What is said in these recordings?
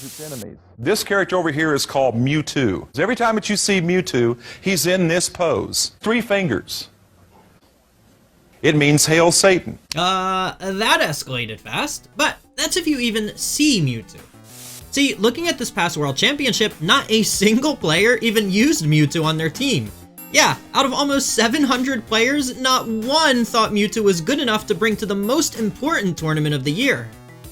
its enemies. This character over here is called Mewtwo. Every time that you see Mewtwo, he's in this pose. 3 fingers. It means Hail Satan. That escalated fast, but that's if you even see Mewtwo. See, looking at this past World Championship, not a single player even used Mewtwo on their team. Yeah, out of almost 700 players, not one thought Mewtwo was good enough to bring to the most important tournament of the year.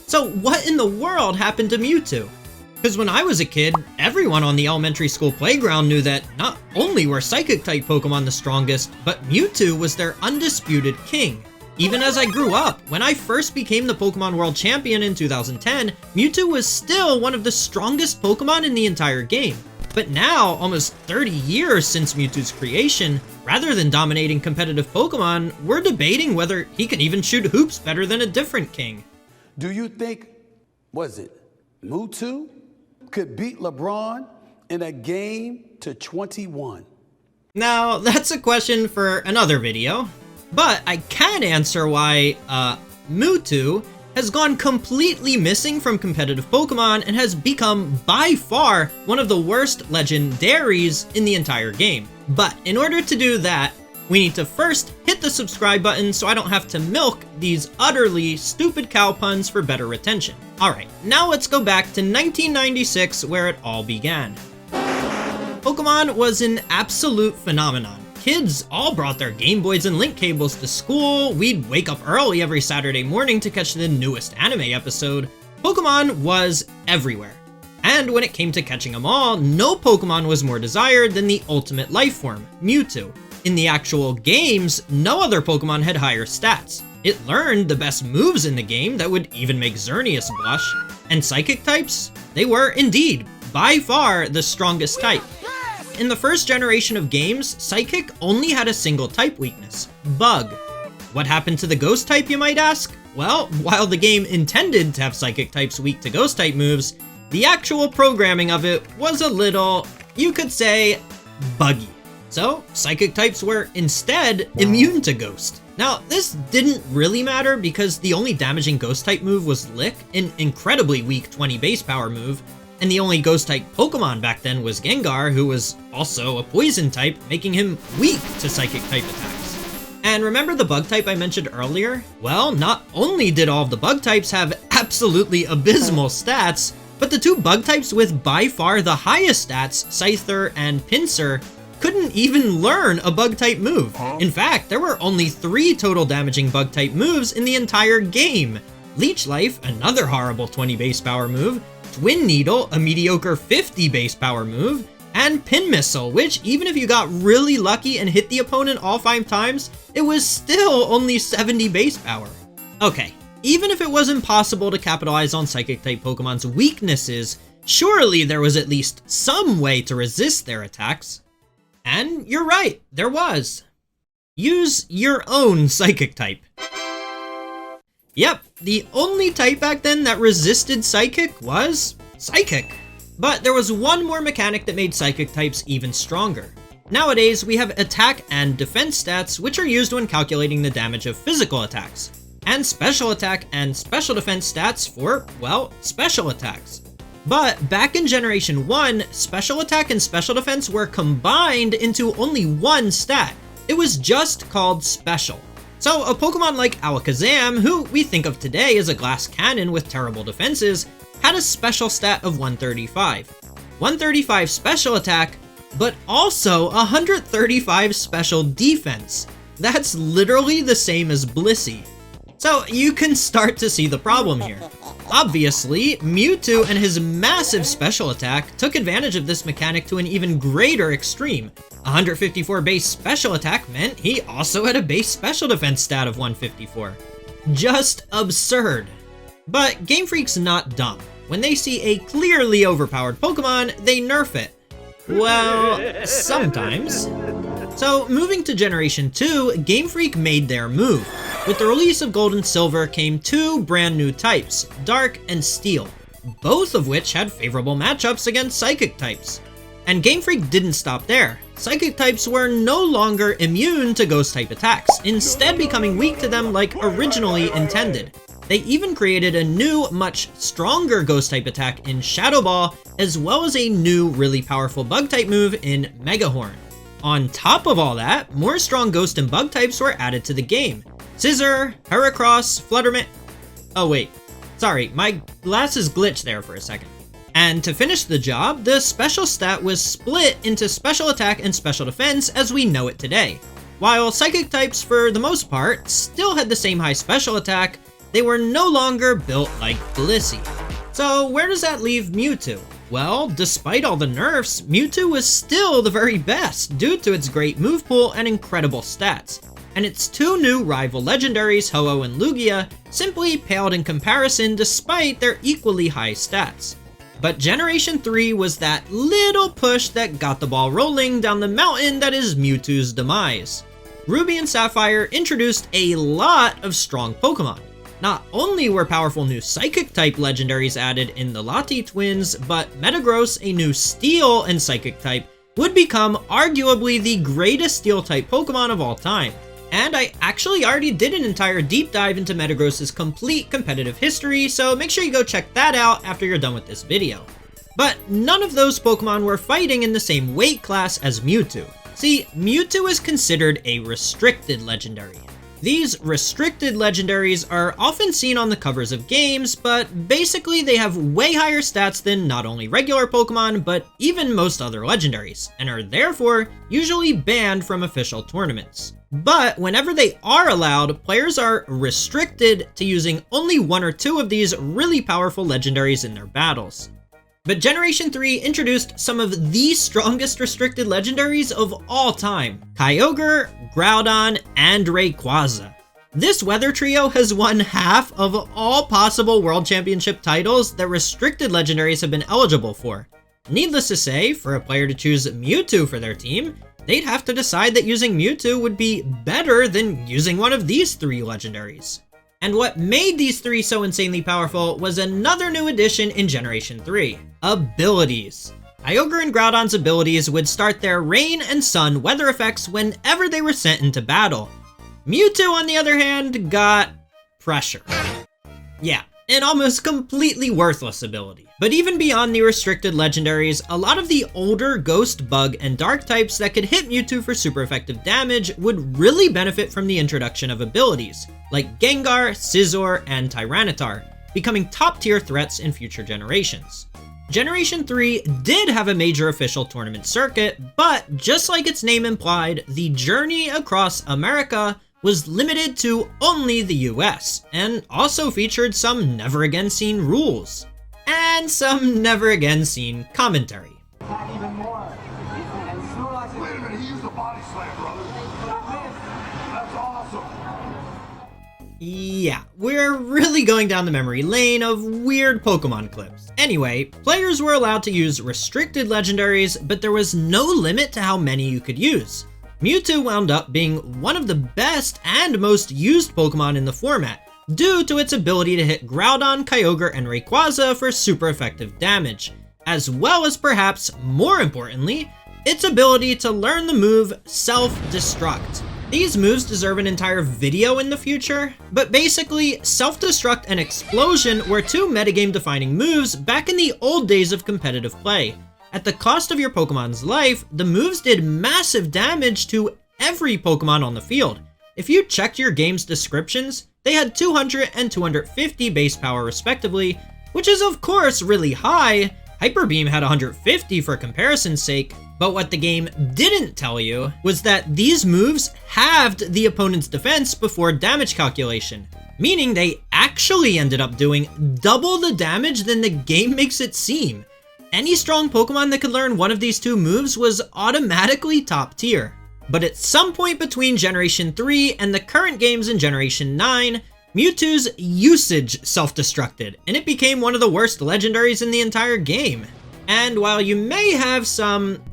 So what in the world happened to Mewtwo? Because when I was a kid, everyone on the elementary school playground knew that not only were Psychic-type Pokemon the strongest, but Mewtwo was their undisputed king. Even as I grew up, when I first became the Pokemon World Champion in 2010, Mewtwo was still one of the strongest Pokemon in the entire game. But now, almost 30 years since Mewtwo's creation, rather than dominating competitive Pokemon, we're debating whether he can even shoot hoops better than a different king. Do you think, Mewtwo could beat LeBron in a game to 21? Now, that's a question for another video. But I can answer why, Mewtwo has gone completely missing from competitive Pokemon and has become, by far, one of the worst legendaries in the entire game. But in order to do that, we need to first hit the subscribe button so I don't have to milk these utterly stupid cow puns for better retention. Alright, now let's go back to 1996 where it all began. Pokemon was an absolute phenomenon. Kids all brought their Game Boys and link cables to school, we'd wake up early every Saturday morning to catch the newest anime episode. Pokemon was everywhere. And when it came to catching them all, no Pokemon was more desired than the ultimate life form, Mewtwo. In the actual games, no other Pokemon had higher stats. It learned the best moves in the game that would even make Xerneas blush. And Psychic types? They were indeed, by far, the strongest type. In the first generation of games, Psychic only had a single type weakness, Bug. What happened to the Ghost type, you might ask? Well, while the game intended to have Psychic types weak to Ghost type moves, the actual programming of it was a little, you could say, buggy. So, Psychic types were instead immune to Ghost. Now, this didn't really matter because the only damaging Ghost type move was Lick, an incredibly weak 20 base power move, and the only Ghost-type Pokemon back then was Gengar, who was also a Poison type, making him weak to Psychic-type attacks. And remember the Bug type I mentioned earlier? Well, not only did all of the Bug types have absolutely abysmal stats, but the 2 Bug types with by far the highest stats, Scyther and Pinsir, couldn't even learn a Bug-type move. In fact, there were only 3 total damaging Bug-type moves in the entire game. Leech Life, another horrible 20 base power move, Twin Needle, a mediocre 50 base power move, and Pin Missile, which even if you got really lucky and hit the opponent all 5 times, it was still only 70 base power. Okay, even if it was impossible to capitalize on Psychic-type Pokemon's weaknesses, surely there was at least some way to resist their attacks. And you're right, there was. Use your own Psychic type. Yep, the only type back then that resisted Psychic was Psychic. But there was one more mechanic that made Psychic types even stronger. Nowadays, we have attack and defense stats, which are used when calculating the damage of physical attacks, and special attack and special defense stats for, well, special attacks. But back in Generation 1, special attack and special defense were combined into only one stat. It was just called special. So a Pokemon like Alakazam, who we think of today as a glass cannon with terrible defenses, had a special stat of 135. 135 special attack, but also 135 special defense. That's literally the same as Blissey. So you can start to see the problem here. Obviously, Mewtwo and his massive special attack took advantage of this mechanic to an even greater extreme. 154 base special attack meant he also had a base special defense stat of 154. Just absurd. But Game Freak's not dumb. When they see a clearly overpowered Pokemon, they nerf it. Well, sometimes. So, moving to Generation 2, Game Freak made their move. With the release of Gold and Silver came 2 brand new types, Dark and Steel, both of which had favorable matchups against Psychic types. And Game Freak didn't stop there. Psychic types were no longer immune to Ghost type attacks, instead becoming weak to them like originally intended. They even created a new, much stronger ghost-type attack in Shadow Ball, as well as a new, really powerful bug-type move in Mega Horn. On top of all that, more strong ghost and bug types were added to the game. Scissor, Heracross, Fluttermint... Oh wait, sorry, my glasses glitched there for a second. And to finish the job, the special stat was split into special attack and special defense as we know it today. While psychic types, for the most part, still had the same high special attack, they were no longer built like Blissey. So where does that leave Mewtwo? Well, despite all the nerfs, Mewtwo was still the very best due to its great move pool and incredible stats. And its two new rival legendaries, Ho-Oh and Lugia, simply paled in comparison despite their equally high stats. But Generation 3 was that little push that got the ball rolling down the mountain that is Mewtwo's demise. Ruby and Sapphire introduced a lot of strong Pokemon. Not only were powerful new Psychic-type legendaries added in the Lati twins, but Metagross, a new Steel and Psychic-type, would become arguably the greatest Steel-type Pokemon of all time. And I actually already did an entire deep dive into Metagross's complete competitive history, so make sure you go check that out after you're done with this video. But none of those Pokemon were fighting in the same weight class as Mewtwo. See, Mewtwo is considered a restricted legendary. These restricted legendaries are often seen on the covers of games, but basically they have way higher stats than not only regular Pokemon, but even most other legendaries, and are therefore usually banned from official tournaments. But whenever they are allowed, players are restricted to using only one or two of these really powerful legendaries in their battles. But Generation 3 introduced some of the strongest restricted legendaries of all time: Kyogre, Groudon, and Rayquaza. This weather trio has won half of all possible World Championship titles that restricted legendaries have been eligible for. Needless to say, for a player to choose Mewtwo for their team, they'd have to decide that using Mewtwo would be better than using one of these three legendaries. And what made these three so insanely powerful was another new addition in Generation 3, abilities. Kyogre and Groudon's abilities would start their rain and sun weather effects whenever they were sent into battle. Mewtwo, on the other hand, got pressure. Yeah, an almost completely worthless ability. But even beyond the restricted legendaries, a lot of the older Ghost, Bug, and Dark types that could hit Mewtwo for super effective damage would really benefit from the introduction of abilities, like Gengar, Scizor, and Tyranitar, becoming top-tier threats in future generations. Generation 3 did have a major official tournament circuit, but just like its name implied, the journey across America was limited to only the US, and also featured some never-again-seen rules, and some never-again-seen commentary. Even more. Wait a minute, he used a body slam, brother. That's awesome. Yeah, we're really going down the memory lane of weird Pokemon clips. Anyway, players were allowed to use restricted legendaries, but there was no limit to how many you could use. Mewtwo wound up being one of the best and most used Pokemon in the format, due to its ability to hit Groudon, Kyogre, and Rayquaza for super effective damage, as well as perhaps more importantly, its ability to learn the move Self-Destruct. These moves deserve an entire video in the future, but basically, Self-Destruct and Explosion were two metagame defining moves back in the old days of competitive play. At the cost of your Pokemon's life, the moves did massive damage to every Pokemon on the field. If you checked your game's descriptions, they had 200 and 250 base power respectively, which is of course really high. Hyper Beam had 150 for comparison's sake, but what the game didn't tell you was that these moves halved the opponent's defense before damage calculation, meaning they actually ended up doing double the damage than the game makes it seem. Any strong Pokemon that could learn one of these two moves was automatically top tier. But at some point between Generation 3 and the current games in Generation 9, Mewtwo's usage self-destructed, and it became one of the worst legendaries in the entire game. And while you may have some,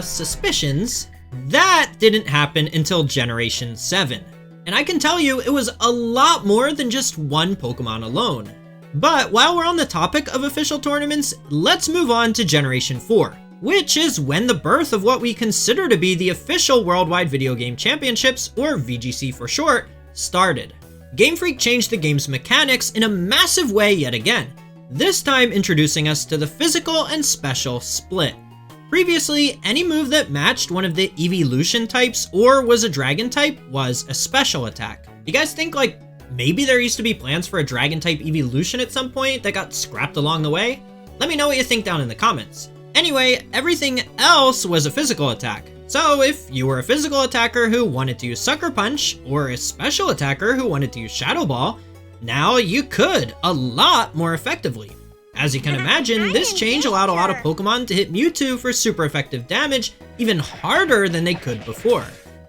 suspicions, that didn't happen until Generation 7. And I can tell you, it was a lot more than just one Pokemon alone. But while we're on the topic of official tournaments, let's move on to Generation 4, which is when the birth of what we consider to be the official Worldwide Video Game Championships, or VGC for short, started. Game Freak changed the game's mechanics in a massive way yet again, this time introducing us to the physical and special split. Previously, any move that matched one of the evolution types or was a dragon type was a special attack. You guys think like maybe there used to be plans for a dragon type evolution at some point that got scrapped along the way? Let me know what you think down in the comments. Anyway, everything else was a physical attack. So if you were a physical attacker who wanted to use Sucker Punch, or a special attacker who wanted to use Shadow Ball, now you could a lot more effectively. As you can imagine, this change allowed a lot of Pokemon to hit Mewtwo for super effective damage even harder than they could before.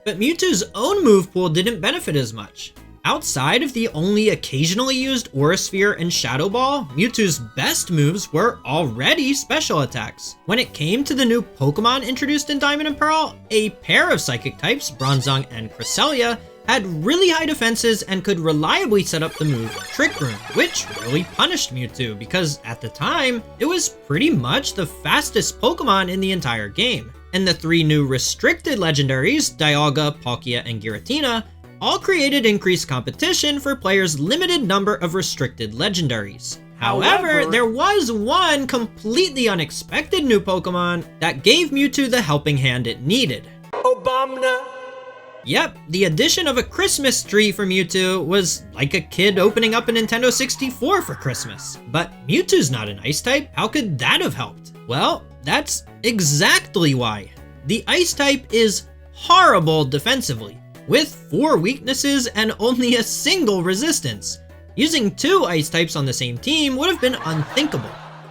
But Mewtwo's own move pool didn't benefit as much. Outside of the only occasionally used Aura Sphere and Shadow Ball, Mewtwo's best moves were already special attacks. When it came to the new Pokemon introduced in Diamond and Pearl, a pair of Psychic types, Bronzong and Cresselia, had really high defenses and could reliably set up the move Trick Room, which really punished Mewtwo because at the time, it was pretty much the fastest Pokemon in the entire game. And the 3 new restricted legendaries, Dialga, Palkia, and Giratina, all created increased competition for players' limited number of restricted legendaries. However, there was one completely unexpected new Pokemon that gave Mewtwo the helping hand it needed. Obama. Yep, the addition of a Christmas tree for Mewtwo was like a kid opening up a Nintendo 64 for Christmas. But Mewtwo's not an Ice type, how could that have helped? Well, that's exactly why. The Ice type is horrible defensively, with 4 weaknesses and only a single resistance. Using 2 Ice types on the same team would have been unthinkable.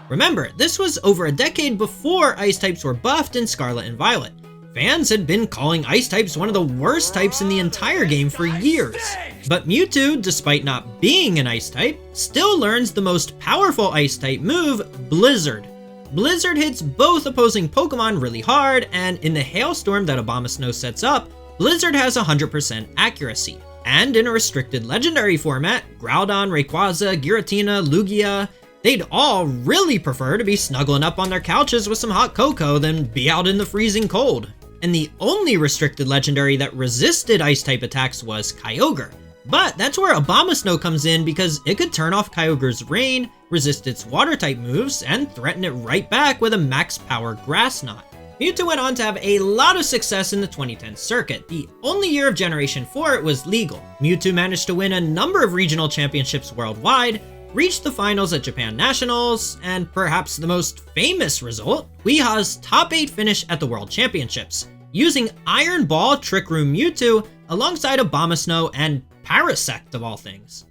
Remember, this was over a decade before Ice types were buffed in Scarlet and Violet. Fans had been calling Ice types one of the worst types in the entire game for years. But Mewtwo, despite not being an Ice type, still learns the most powerful Ice type move, Blizzard. Blizzard hits both opposing Pokemon really hard, and in the hailstorm that Abomasnow sets up, Blizzard has 100% accuracy. And in a restricted legendary format, Groudon, Rayquaza, Giratina, Lugia, they'd all really prefer to be snuggling up on their couches with some hot cocoa than be out in the freezing cold. And the only restricted legendary that resisted Ice-type attacks was Kyogre. But that's where Abomasnow comes in because it could turn off Kyogre's rain, resist its water-type moves, and threaten it right back with a max-power Grass Knot. Mewtwo went on to have a lot of success in the 2010 circuit. The only year of Generation 4 it was legal. Mewtwo managed to win a number of regional championships worldwide, reached the finals at Japan Nationals, and perhaps the most famous result, Weeha's top 8 finish at the World Championships, using Iron Ball Trick Room Mewtwo alongside Abomasnow and Parasect of all things.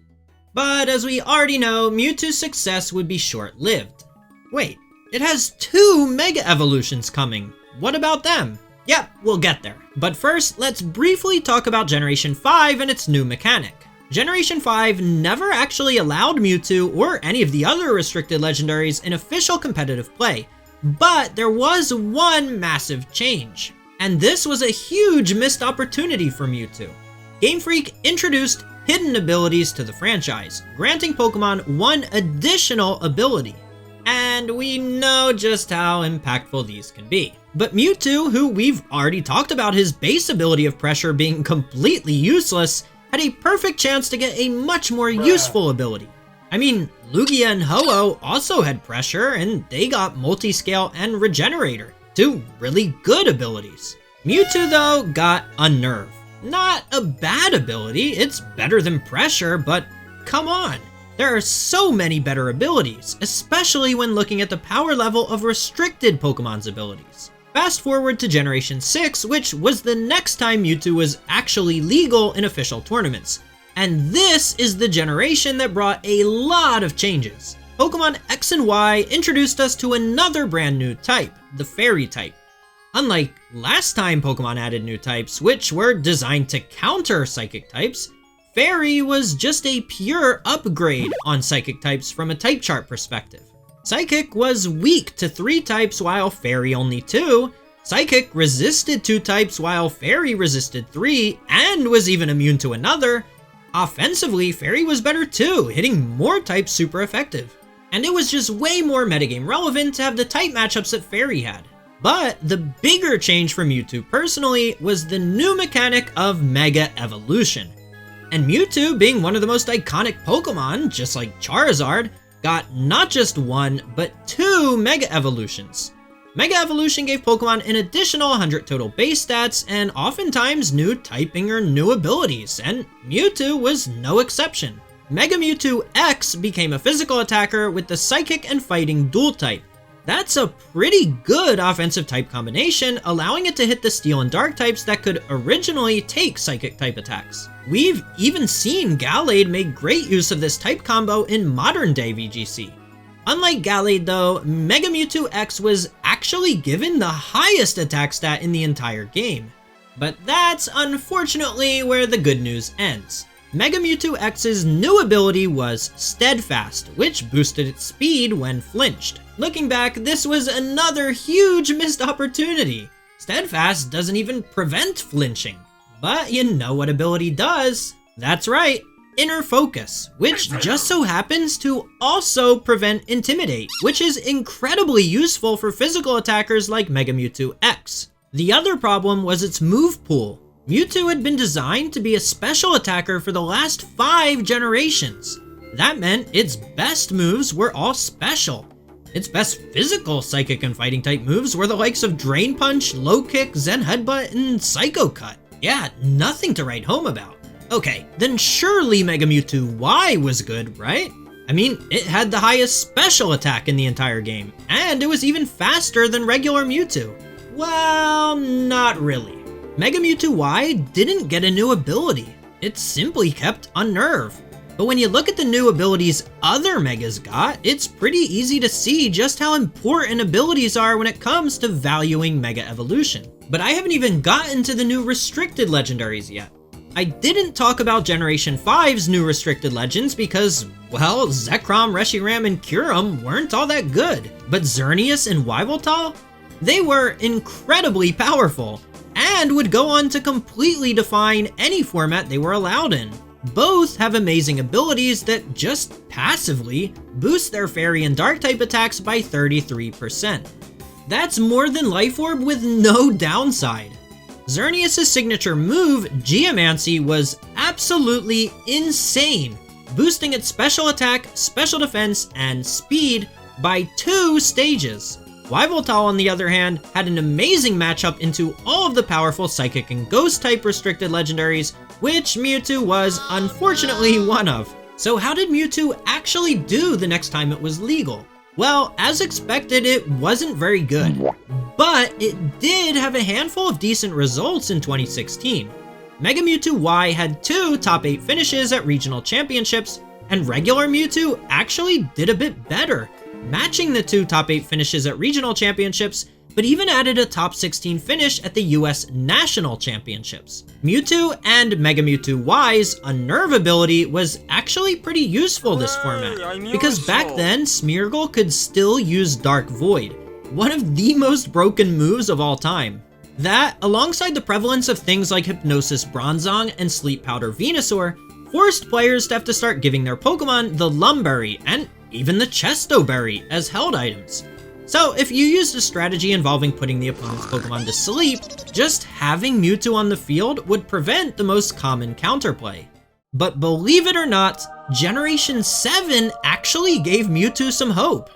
But as we already know, Mewtwo's success would be short-lived. Wait, it has 2 Mega Evolutions coming. What about them? Yep, we'll get there. But first, let's briefly talk about Generation 5 and its new mechanic. Generation 5 never actually allowed Mewtwo or any of the other restricted legendaries in official competitive play, but there was one massive change. And this was a huge missed opportunity for Mewtwo. Game Freak introduced hidden abilities to the franchise, granting Pokemon one additional ability. And we know just how impactful these can be. But Mewtwo, who we've already talked about his base ability of pressure being completely useless, had a perfect chance to get a much more useful ability. I mean, Lugia and Ho-Oh also had pressure, and they got Multiscale and Regenerator, 2 really good abilities. Mewtwo, though, got Unnerve. Not a bad ability, it's better than pressure, but come on. There are so many better abilities, especially when looking at the power level of restricted Pokemon's abilities. Fast forward to Generation 6, which was the next time Mewtwo was actually legal in official tournaments. And this is the generation that brought a lot of changes. Pokemon X and Y introduced us to another brand new type, the Fairy type. Unlike last time Pokemon added new types, which were designed to counter Psychic types, Fairy was just a pure upgrade on Psychic types from a type chart perspective. Psychic was weak to 3 types while Fairy only 2. Psychic resisted 2 types while Fairy resisted 3 and was even immune to another. Offensively, Fairy was better too, hitting more types super effective. And it was just way more metagame relevant to have the type matchups that Fairy had. But the bigger change for Mewtwo personally was the new mechanic of Mega Evolution. And Mewtwo, being one of the most iconic Pokemon, just like Charizard, got not just one, but 2 Mega Evolutions. Mega Evolution gave Pokemon an additional 100 total base stats and oftentimes new typing or new abilities, and Mewtwo was no exception. Mega Mewtwo X became a physical attacker with the Psychic and Fighting dual type. That's a pretty good offensive type combination, allowing it to hit the Steel and Dark types that could originally take Psychic type attacks. We've even seen Gallade make great use of this type combo in modern day VGC. Unlike Gallade though, Mega Mewtwo X was actually given the highest attack stat in the entire game. But that's unfortunately where the good news ends. Mega Mewtwo X's new ability was Steadfast, which boosted its speed when flinched. Looking back, this was another huge missed opportunity. Steadfast doesn't even prevent flinching. But you know what ability does? That's right, Inner Focus, which just so happens to also prevent Intimidate, which is incredibly useful for physical attackers like Mega Mewtwo X. The other problem was its move pool. Mewtwo had been designed to be a special attacker for the last 5 generations. That meant its best moves were all special. Its best physical Psychic and Fighting type moves were the likes of Drain Punch, Low Kick, Zen Headbutt, and Psycho Cut. Yeah, nothing to write home about. Okay, then surely Mega Mewtwo Y was good, right? I mean, it had the highest special attack in the entire game, and it was even faster than regular Mewtwo. Well, not really. Mega Mewtwo Y didn't get a new ability. It simply kept Unnerve. But when you look at the new abilities other Megas got, it's pretty easy to see just how important abilities are when it comes to valuing Mega Evolution. But I haven't even gotten to the new restricted legendaries yet. I didn't talk about Generation 5's new restricted legends because, well, Zekrom, Reshiram, and Kyurem weren't all that good. But Xerneas and Yveltal? They were incredibly powerful, and would go on to completely define any format they were allowed in. Both have amazing abilities that just passively boost their Fairy and Dark type attacks by 33%. That's more than Life Orb with no downside. Xerneas' signature move, Geomancy, was absolutely insane, boosting its special attack, special defense, and speed by 2 stages. Yveltal, on the other hand, had an amazing matchup into all of the powerful Psychic and Ghost type restricted legendaries, which Mewtwo was unfortunately one of. So how did Mewtwo actually do the next time it was legal? Well, as expected, it wasn't very good, but it did have a handful of decent results in 2016. Mega Mewtwo Y had 2 top 8 finishes at regional championships, and regular Mewtwo actually did a bit better, matching the 2 top 8 finishes at regional championships, but even added a top 16 finish at the US National Championships. Mewtwo and Mega Mewtwo Y's Unnerve ability was actually pretty useful this format, because back then Smeargle could still use Dark Void, one of the most broken moves of all time. That, alongside the prevalence of things like Hypnosis Bronzong and Sleep Powder Venusaur, forced players to have to start giving their Pokemon the Lumberry and even the Chesto Berry as held items. So if you used a strategy involving putting the opponent's Pokemon to sleep, just having Mewtwo on the field would prevent the most common counterplay. But believe it or not, Generation 7 actually gave Mewtwo some hope.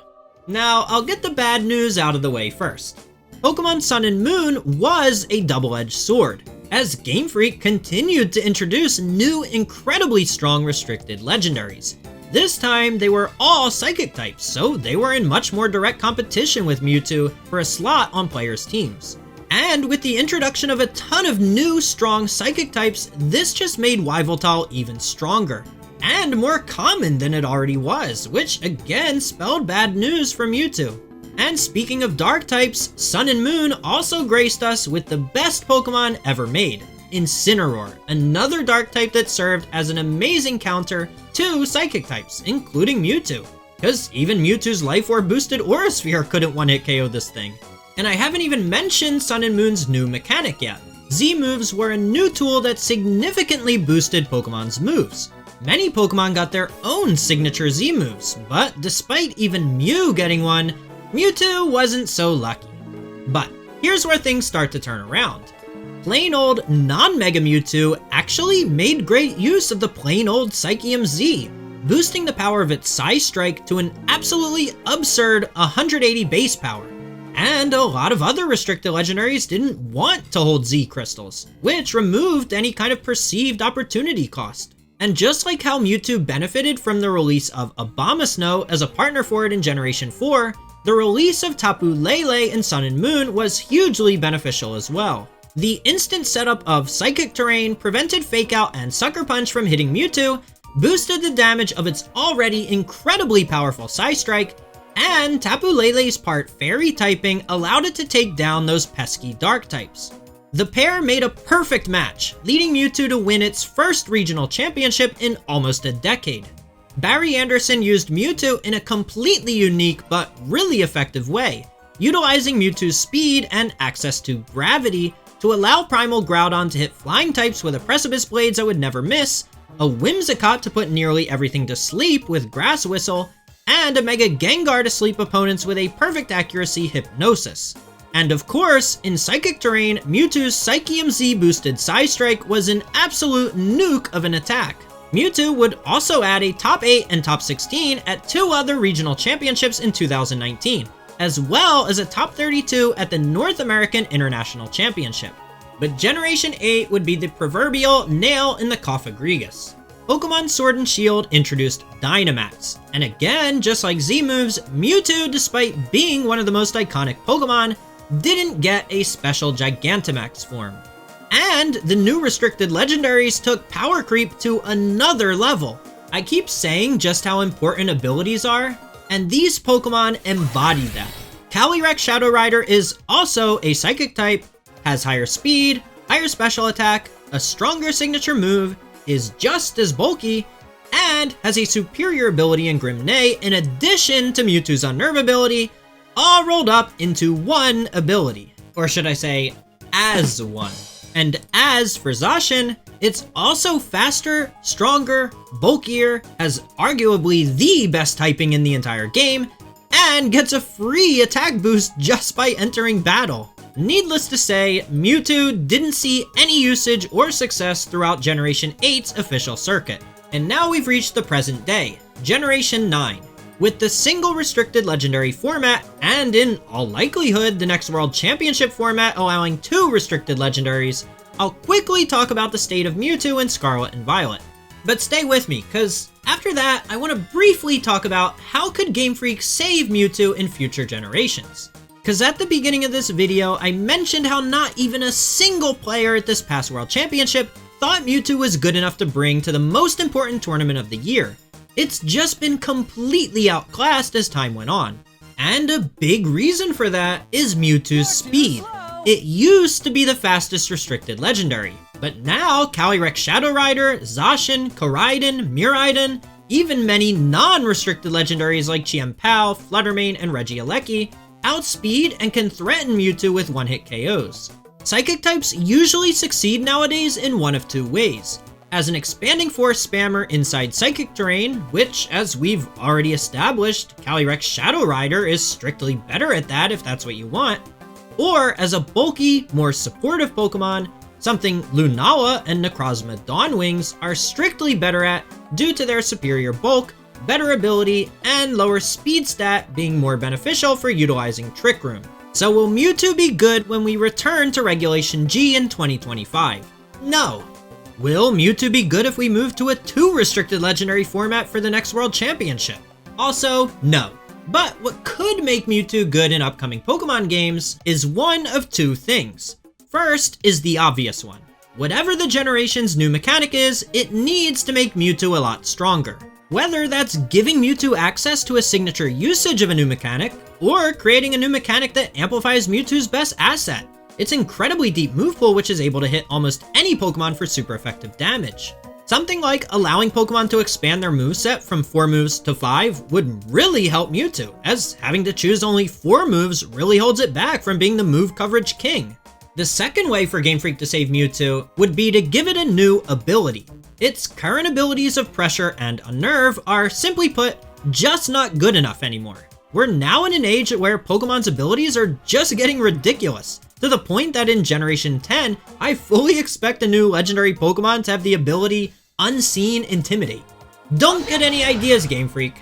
Now, I'll get the bad news out of the way first. Pokemon Sun and Moon was a double-edged sword, as Game Freak continued to introduce new, incredibly strong restricted legendaries. This time, they were all Psychic types, so they were in much more direct competition with Mewtwo for a slot on players' teams. And with the introduction of a ton of new, strong Psychic types, this just made Yveltal even stronger, and more common than it already was, which again spelled bad news for Mewtwo. And speaking of Dark types, Sun and Moon also graced us with the best Pokemon ever made, Incineroar, another Dark type that served as an amazing counter to Psychic types, including Mewtwo, because even Mewtwo's Life Orb boosted Aura Sphere couldn't one-hit KO this thing. And I haven't even mentioned Sun and Moon's new mechanic yet. Z-moves were a new tool that significantly boosted Pokemon's moves. Many Pokemon got their own signature Z-moves, but despite even Mew getting one, Mewtwo wasn't so lucky. But here's where things start to turn around. plain old non-Mega Mewtwo actually made great use of the plain old Psychium Z, boosting the power of its Psy-Strike to an absolutely absurd 180 base power. And a lot of other restricted legendaries didn't want to hold Z crystals, which removed any kind of perceived opportunity cost. And just like how Mewtwo benefited from the release of Abomasnow as a partner for it in Generation 4, the release of Tapu Lele in Sun and Moon was hugely beneficial as well. The instant setup of Psychic Terrain prevented Fake Out and Sucker Punch from hitting Mewtwo, boosted the damage of its already incredibly powerful Psy-Strike, and Tapu Lele's part Fairy typing allowed it to take down those pesky Dark types. The pair made a perfect match, leading Mewtwo to win its first regional championship in almost a decade. Barry Anderson used Mewtwo in a completely unique but really effective way, utilizing Mewtwo's speed and access to gravity to allow Primal Groudon to hit flying types with a Precipice Blades that would never miss, a Whimsicott to put nearly everything to sleep with Grass Whistle, and a Mega Gengar to sleep opponents with a perfect accuracy Hypnosis. And of course, in Psychic Terrain, Mewtwo's Psychium Z boosted Psy-Strike was an absolute nuke of an attack. Mewtwo would also add a top 8 and top 16 at 2 other regional championships in 2019, as well as a top 32 at the North American International Championship. But Generation 8 would be the proverbial nail in the coffin. Pokemon Sword and Shield introduced Dynamax, and again, just like Z moves, Mewtwo, despite being one of the most iconic Pokemon, didn't get a special Gigantamax form. And the new restricted legendaries took power creep to another level. I keep saying just how important abilities are, and these Pokemon embody that. Calyrex Shadow Rider is also a Psychic type, has higher speed, higher special attack, a stronger signature move, is just as bulky, and has a superior ability in Grim Neigh in addition to Mewtwo's Unnerve ability, all rolled up into one ability. Or should I say, as one. And as for Zacian, it's also faster, stronger, bulkier, has arguably the best typing in the entire game, and gets a free attack boost just by entering battle. Needless to say, Mewtwo didn't see any usage or success throughout Generation 8's official circuit. And now we've reached the present day, Generation 9. With the single restricted legendary format, and in all likelihood the next World Championship format allowing 2 restricted legendaries, I'll quickly talk about the state of Mewtwo in Scarlet and Violet. But stay with me, cause after that I want to briefly talk about how could Game Freak save Mewtwo in future generations. Cause at the beginning of this video I mentioned how not even a single player at this past World Championship thought Mewtwo was good enough to bring to the most important tournament of the year. It's just been completely outclassed as time went on. And a big reason for that is Mewtwo's speed. It used to be the fastest restricted legendary, but now Calyrex Shadow Rider, Zacian, Koraidon, Miraidon, even many non-restricted legendaries like Chiempao, Fluttermane, and Regieleki outspeed and can threaten Mewtwo with one-hit KOs. Psychic types usually succeed nowadays in one of 2 ways. As an expanding force spammer inside Psychic Terrain, which, as we've already established, Calyrex Shadow Rider is strictly better at that if that's what you want, or as a bulky, more supportive Pokemon, something Lunala and Necrozma Dawnwings are strictly better at due to their superior bulk, better ability, and lower speed stat being more beneficial for utilizing Trick Room. So will Mewtwo be good when we return to Regulation G in 2025? No. Will Mewtwo be good if we move to a 2 restricted legendary format for the next World Championship? Also, no. But what could make Mewtwo good in upcoming Pokemon games is one of 2 things. First is the obvious one. Whatever the generation's new mechanic is, it needs to make Mewtwo a lot stronger. Whether that's giving Mewtwo access to a signature usage of a new mechanic, or creating a new mechanic that amplifies Mewtwo's best asset. Its incredibly deep move pool, which is able to hit almost any Pokemon for super effective damage. Something like allowing Pokemon to expand their moveset from 4 moves to 5 would really help Mewtwo, as having to choose only 4 moves really holds it back from being the move coverage king. The second way for Game Freak to save Mewtwo would be to give it a new ability. Its current abilities of Pressure and Unnerve are, simply put, just not good enough anymore. We're now in an age where Pokemon's abilities are just getting ridiculous, to the point that in Generation 10, I fully expect a new legendary Pokemon to have the ability Unseen Intimidate. Don't get any ideas, Game Freak.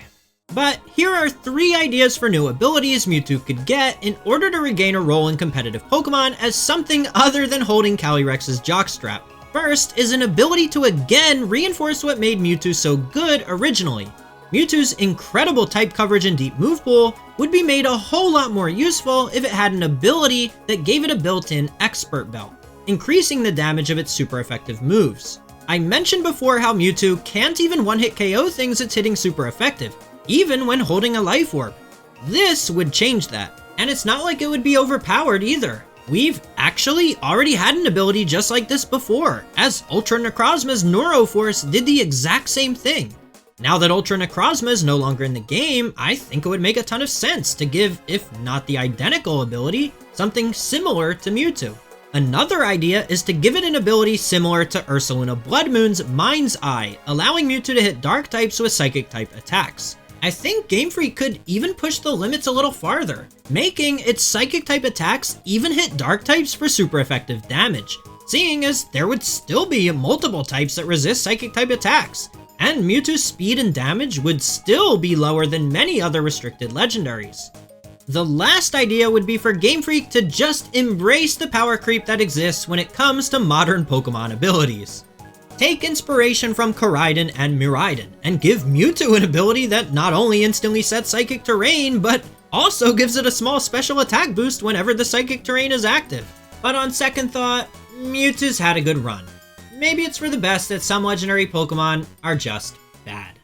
But here are 3 ideas for new abilities Mewtwo could get in order to regain a role in competitive Pokemon as something other than holding Calyrex's jockstrap. First is an ability to again reinforce what made Mewtwo so good originally. Mewtwo's incredible type coverage and deep move pool would be made a whole lot more useful if it had an ability that gave it a built-in Expert Belt, increasing the damage of its super effective moves. I mentioned before how Mewtwo can't even one-hit KO things it's hitting super effective, even when holding a Life Orb. This would change that, and it's not like it would be overpowered either. We've actually already had an ability just like this before, as Ultra Necrozma's Neuroforce did the exact same thing. Now that Ultra Necrozma is no longer in the game, I think it would make a ton of sense to give, if not the identical ability, something similar to Mewtwo. Another idea is to give it an ability similar to Ursaluna Bloodmoon's Mind's Eye, allowing Mewtwo to hit dark types with psychic type attacks. I think Game Freak could even push the limits a little farther, making its psychic type attacks even hit dark types for super effective damage, seeing as there would still be multiple types that resist psychic type attacks, and Mewtwo's speed and damage would still be lower than many other restricted legendaries. The last idea would be for Game Freak to just embrace the power creep that exists when it comes to modern Pokemon abilities. Take inspiration from Koraidon and Miraidon, and give Mewtwo an ability that not only instantly sets Psychic Terrain, but also gives it a small special attack boost whenever the Psychic Terrain is active. But on second thought, Mewtwo's had a good run. Maybe it's for the best that some legendary Pokemon are just bad.